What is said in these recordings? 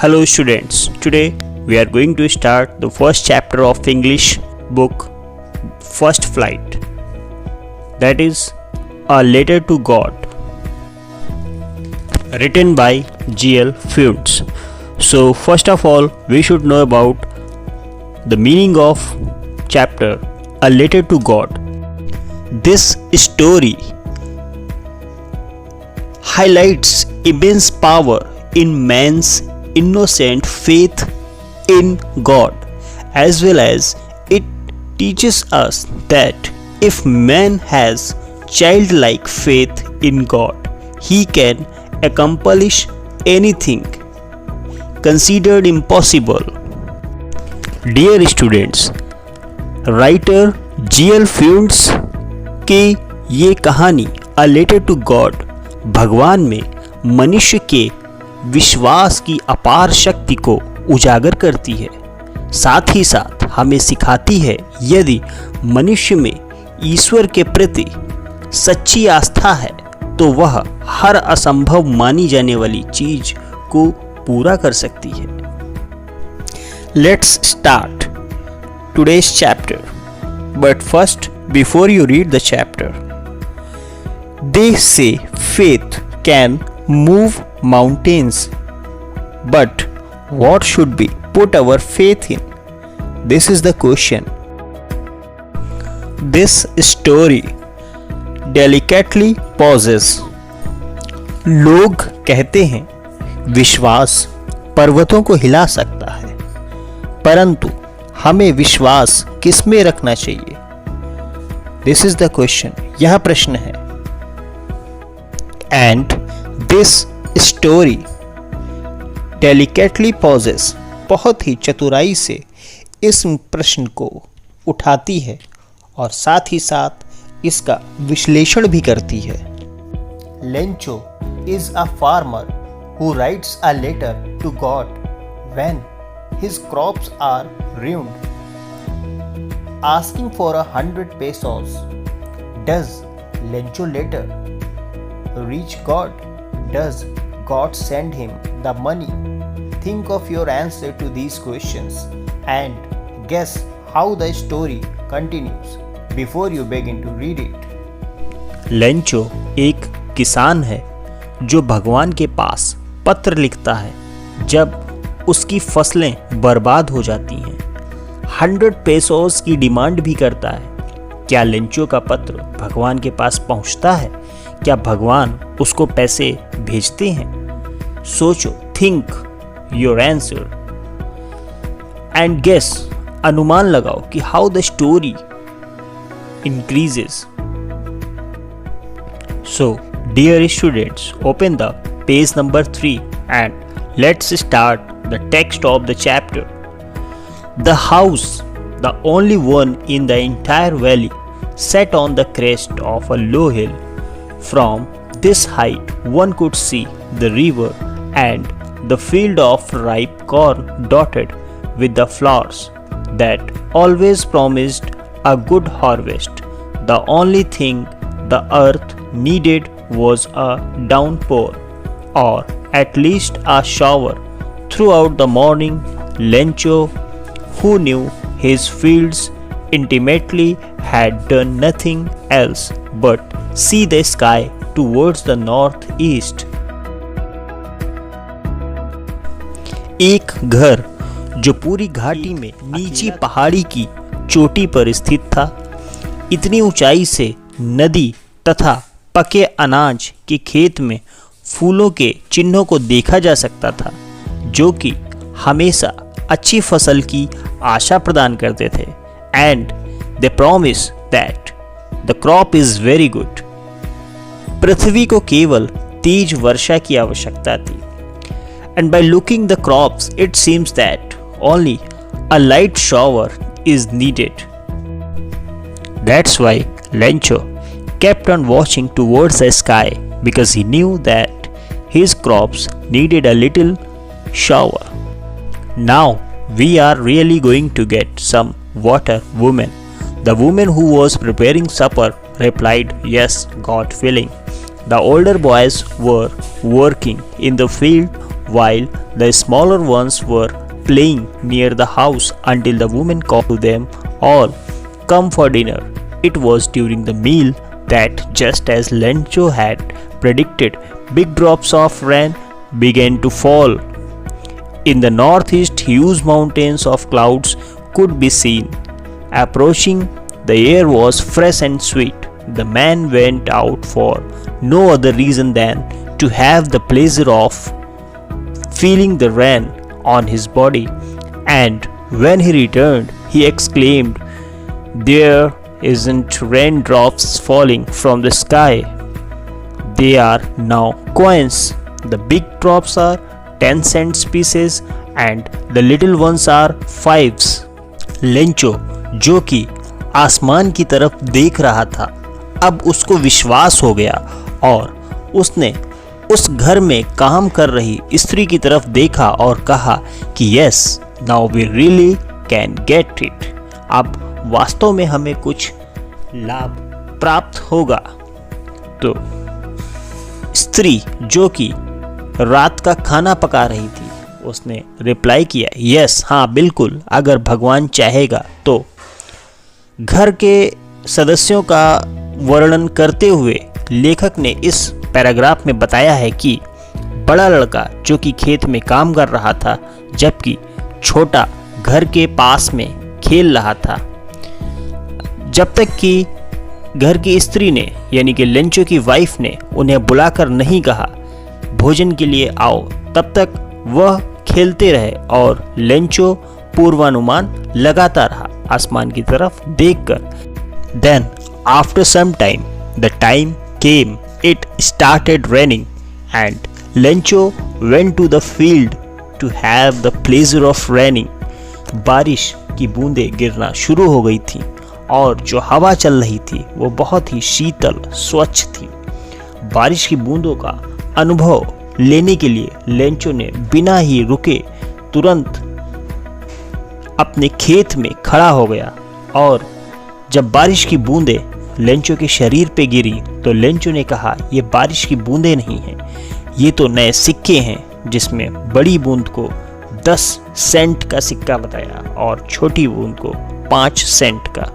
Hello students, today we are going to start the first chapter of English book First Flight, that is A Letter to God, written by G.L. Funes. So first of all we should know about the meaning of chapter A Letter to God. This story highlights immense power in man's innocent faith in God, as well as it teaches us that if man has childlike faith in God, he can accomplish anything considered impossible. Dear students, writer G.L. फ्यून्स की ये कहानी a letter to God भगवान में मनुष्य के विश्वास की अपार शक्ति को उजागर करती है। साथ ही साथ हमें सिखाती है यदि मनुष्य में ईश्वर के प्रति सच्ची आस्था है तो वह हर असंभव मानी जाने वाली चीज को पूरा कर सकती है। Let's start today's chapter, but first before you read the chapter, they say faith can move mountains, but what should we put our faith in? This is the question. This story delicately pauses. लोग कहते हैं विश्वास पर्वतों को हिला सकता है, परंतु हमें विश्वास किस में रखना चाहिए? This is the question. यह प्रश्न है। And this story delicately pauses, बहुत ही चतुराई से इस प्रश्न को उठाती है और साथ ही साथ इसका विश्लेषण भी करती है। Lencho is a farmer who writes a letter to God when his crops are ruined, asking for 100 pesos. Does Lencho letter reach God? Does God send him the money? Think of your answer to these questions and guess how the story continues before you begin to read it. Lencho एक किसान है जो भगवान के पास पत्र लिखता है जब उसकी फसलें बर्बाद हो जाती हैं। 100 पेसोस की डिमांड भी करता है। क्या लेंचो का पत्र भगवान के पास पहुंचता है? क्या भगवान उसको पैसे भेजते हैं? सोचो, think your answer and guess, अनुमान लगाओ कि how the story increases. So dear students, open the page number 3 and let's start the text of the chapter. The house, the only one in the entire valley, sat on the crest of a low hill. From this height one could see the river and the field of ripe corn dotted with the flowers that always promised a good harvest. The only thing the earth needed was a downpour, or at least a shower throughout the morning. Lencho, who knew his fields intimately, had done nothing else but see the sky towards the northeast. एक घर जो पूरी घाटी में नीची पहाड़ी की चोटी पर स्थित था, इतनी ऊंचाई से नदी तथा पके अनाज के खेत में फूलों के चिन्हों को देखा जा सकता था, जो कि हमेशा अच्छी फसल की आशा प्रदान करते थे। And they promise that the crop is very good. पृथ्वी को केवल तेज वर्षा की आवश्यकता थी. And by looking the crops it seems that only a light shower is needed. That's why Lencho kept on watching towards the sky, because he knew that his crops needed a little shower. Now we are really going to get some water, woman. The woman who was preparing supper replied, yes, God willing. The older boys were working in the field while the smaller ones were playing near the house until the woman called them all come for dinner. It was during the meal that, just as Lencho had predicted, big drops of rain began to fall. In the northeast, huge mountains of clouds could be seen approaching. The air was fresh and sweet. The man went out for no other reason than to have the pleasure of feeling the rain on his body, and when he returned, he exclaimed, "There isn't raindrops falling from the sky. They are now coins. The big drops are 10-cent pieces and the little ones are 5s." Lencho, जो कि आसमान की तरफ देख रहा था, अब उसको विश्वास हो गया और उसने उस घर में काम कर रही स्त्री की तरफ देखा और कहा कि yes, now we really can get it. अब वास्तव में हमें कुछ लाभ प्राप्त होगा। तो स्त्री, जो कि रात का खाना पका रही थी, उसने रिप्लाई किया, यस, हाँ बिल्कुल, अगर भगवान चाहेगा तो। घर के सदस्यों का वर्णन करते हुए लेखक ने इस पैराग्राफ में बताया है कि बड़ा लड़का जो कि खेत में काम कर रहा था, जबकि छोटा घर के पास में खेल रहा था। जब तक कि घर की स्त्री ने, यानी कि लेंचो की वाइफ ने उन्हें बुलाकर नहीं कहा भोजन के लिए आओ, तब तक वह खेलते रहे और लेंचो पूर्वानुमान लगाता रहा आसमान की तरफ देखकर। Then after some time the time came, it started raining and Lencho went to the field to have the pleasure of raining. बारिश की बूंदें गिरना शुरू हो गई थी और जो हवा चल रही थी वो बहुत ही शीतल स्वच्छ थी। बारिश की बूंदों का अनुभव लेने के लिए लेंचो ने बिना ही रुके तुरंत अपने खेत में खड़ा हो गया और जब बारिश की बूंदें लेंचो के शरीर पे गिरी तो लेंचो ने कहा, ये बारिश की बूंदें नहीं हैं, ये तो नए सिक्के हैं, जिसमें बड़ी बूंद को 10 सेंट का सिक्का बताया और छोटी बूंद को 5 सेंट का।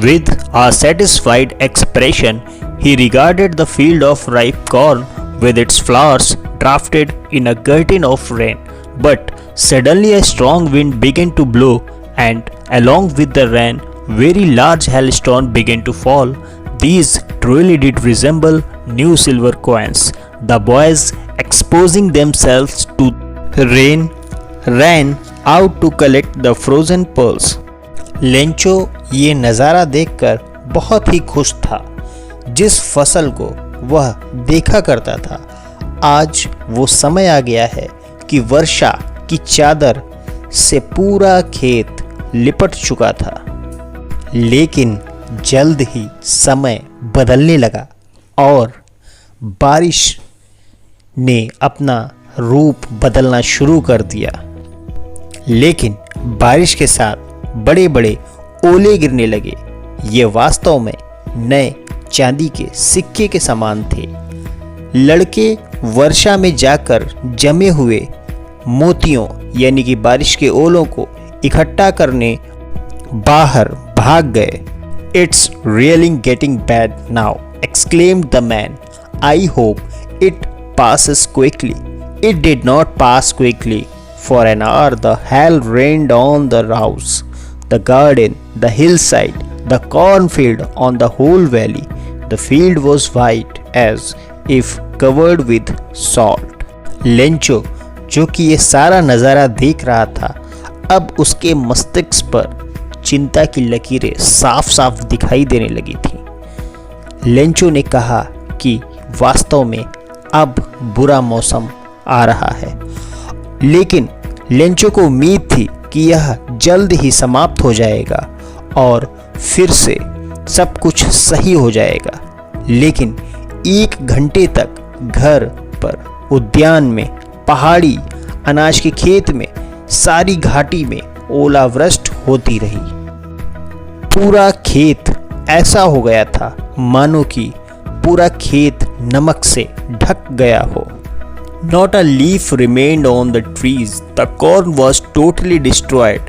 With a satisfied expression, he regarded the field of ripe corn with its flowers drafted in a curtain of rain. But suddenly a strong wind began to blow, and along with the rain, very large hailstones began to fall. These truly did resemble new silver coins. The boys, exposing themselves to rain, ran out to collect the frozen pearls. Lencho ये नज़ारा देखकर बहुत ही खुश था। जिस फसल को वह देखा करता था, आज वो समय आ गया है कि वर्षा की चादर से पूरा खेत लिपट चुका था। लेकिन जल्द ही समय बदलने लगा और बारिश ने अपना रूप बदलना शुरू कर दिया। लेकिन बारिश के साथ बड़े बड़े ओले गिरने लगे। ये वास्तव में नए चांदी के सिक्के के समान थे। लड़के वर्षा में जाकर जमे हुए मोतियों यानी कि बारिश के ओलों को इकट्ठा करने बाहर भाग गए। It's really getting bad now, exclaimed the man. I hope it passes quickly. It did not pass quickly. For an hour the hail rained on the house, the garden, the hillside, the cornfield, on the whole valley. The field was white as if covered with salt. Lencho, जो कि ये सारा नज़ारा देख रहा था, अब उसके मस्तिष्क पर चिंता की लकीरें साफ साफ दिखाई देने लगी थी। लेंचो ने कहा कि वास्तव में अब बुरा मौसम आ रहा है, लेकिन लेंचो को उम्मीद थी कि यह जल्द ही समाप्त हो जाएगा और फिर से सब कुछ सही हो जाएगा। लेकिन 1 घंटे तक घर पर, उद्यान में, पहाड़ी, अनाज के खेत में, सारी घाटी में ओलावृष्टि होती रही। पूरा खेत ऐसा हो गया था मानो कि पूरा खेत नमक से ढक गया हो। Not a leaf remained on the trees. The corn was totally destroyed.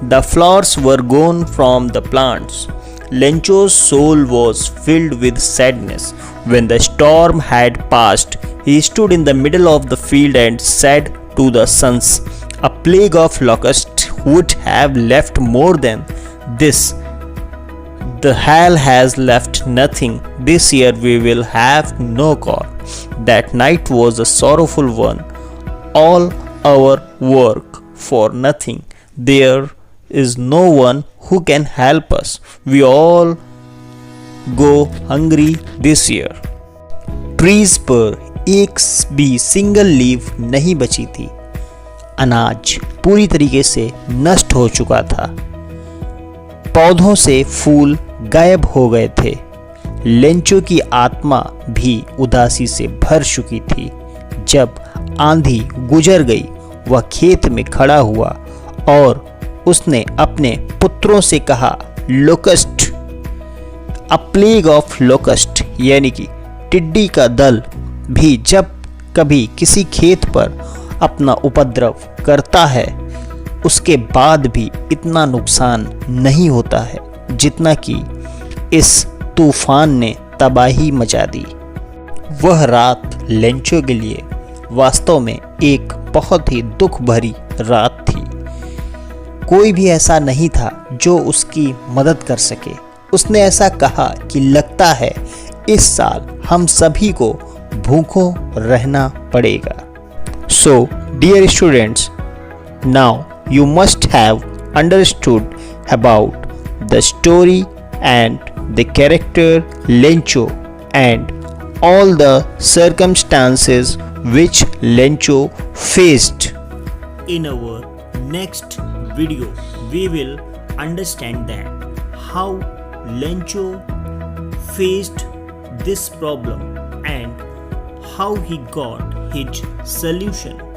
The flowers were gone from the plants. Lencho's soul was filled with sadness. When the storm had passed, he stood in the middle of the field and said to the sons, "A plague of locusts would have left more than this. The hail has left nothing. This year we will have no corn." That night was a sorrowful one. All our work for nothing. There is no one who can help us. We all go hungry this year. Trees पर एक भी single leaf नहीं बची थी. अनाज पूरी तरीके से नष्ट हो चुका था. पौधों से फूल गायब हो गए थे. लेंचो की आत्मा भी उदासी से भर चुकी थी. जब आंधी गुजर गई, वह खेत में खड़ा हुआ और उसने अपने पुत्रों से कहा, locust, a plague of locust, यानी कि टिड्डी का दल भी जब कभी किसी खेत पर अपना उपद्रव करता है, उसके बाद भी इतना नुकसान नहीं होता है जितना कि इस तूफान ने तबाही मचा दी. वह रात लेंचो के लिए वास्तव में एक बहुत ही दुख भरी रात थी. कोई भी ऐसा नहीं था जो उसकी मदद कर सके. उसने ऐसा कहा कि लगता है इस साल हम सभी को भूखों रहना पड़ेगा. So dear students, now you must have understood about the story and the character Lencho and all the circumstances which Lencho faced. In our next video, we will understand that how Lencho faced this problem and how he got his solution.